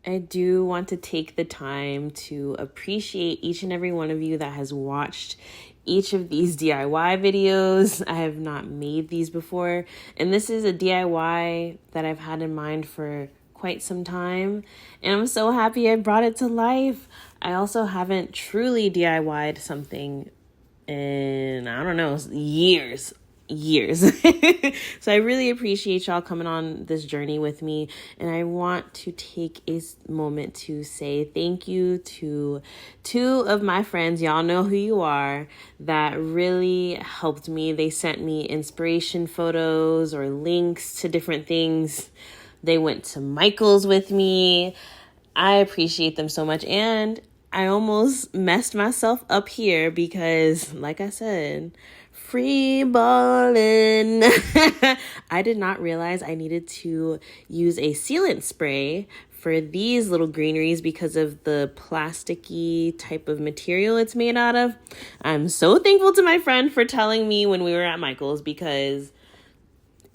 I do want to take the time to appreciate each and every one of you that has watched each of these DIY videos. I have not made these before, and this is a DIY that I've had in mind for quite some time, and I'm so happy I brought it to life. I also haven't truly DIY'd something in, I don't know, years. So I really appreciate y'all coming on this journey with me, and I want to take a moment to say thank you to two of my friends. Y'all know who you are, that really helped me. They sent me inspiration photos or links to different things. They went to Michael's with me. I appreciate them so much, and I almost messed myself up here because, like I said, free balling. I did not realize I needed to use a sealant spray for these little greeneries because of the plasticky type of material it's made out of. I'm so thankful to my friend for telling me when we were at Michael's, because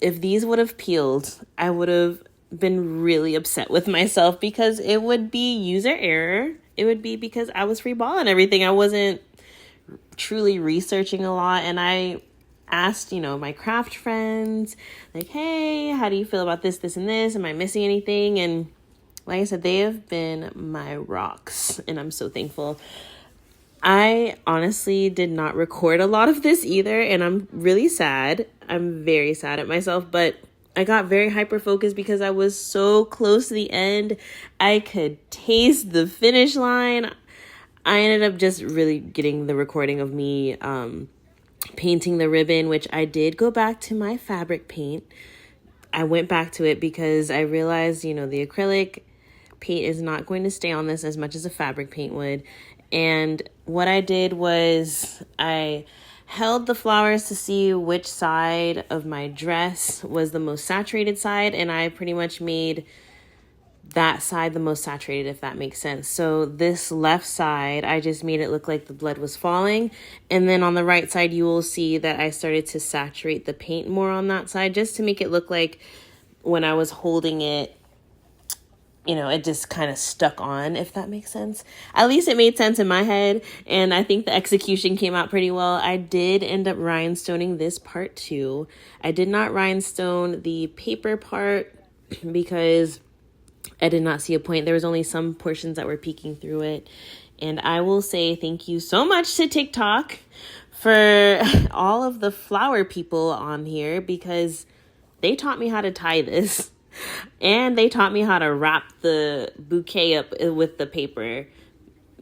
if these would have peeled, I would have been really upset with myself, because it would be user error. It would be because I was free balling everything. I wasn't truly researching a lot, and I asked, my craft friends, like, hey, how do you feel about this, and this? Am I missing anything? And like I said, they have been my rocks, and I'm so thankful. I honestly did not record a lot of this either, and I'm really sad. I'm very sad at myself, but I got very hyper-focused because I was so close to the end. I could taste the finish line. I ended up just really getting the recording of me painting the ribbon, which I did go back to my fabric paint. I went back to it because I realized, the acrylic paint is not going to stay on this as much as a fabric paint would. And what I did was I held the flowers to see which side of my dress was the most saturated side, and I pretty much made that side the most saturated, if that makes sense. So this left side, I just made it look like the blood was falling. And then on the right side, you will see that I started to saturate the paint more on that side, just to make it look like when I was holding it, it just kind of stuck on, if that makes sense. At least it made sense in my head, and I think the execution came out pretty well. I did end up rhinestoning this part too. I did not rhinestone the paper part because I did not see a point. There was only some portions that were peeking through it. And I will say thank you so much to TikTok for all of the flower people on here, because they taught me how to tie this. And they taught me how to wrap the bouquet up with the paper,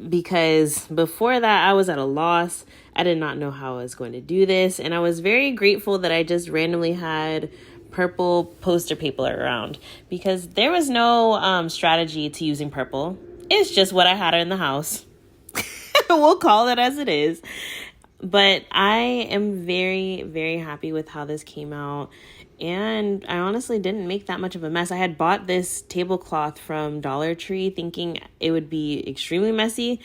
because before that I was at a loss. I did not know how I was going to do this. And I was very grateful that I just randomly had purple poster paper around, because there was no strategy to using purple. It's just what I had in the house. We'll call it as it is. But I am very, very happy with how this came out. And I honestly didn't make that much of a mess. I had bought this tablecloth from Dollar Tree thinking it would be extremely messy,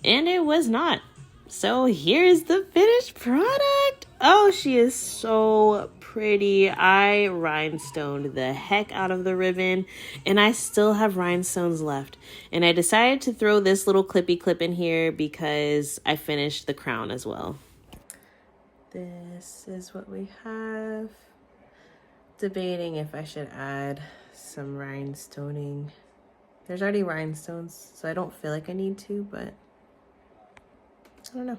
and it was not. So here's the finished product. Oh, she is so pretty. I rhinestoned the heck out of the ribbon, and I still have rhinestones left. And I decided to throw this little clippy clip in here because I finished the crown as well. This is what we have. Debating if I should add some rhinestoning. There's already rhinestones, so I don't feel like I need to, but I don't know.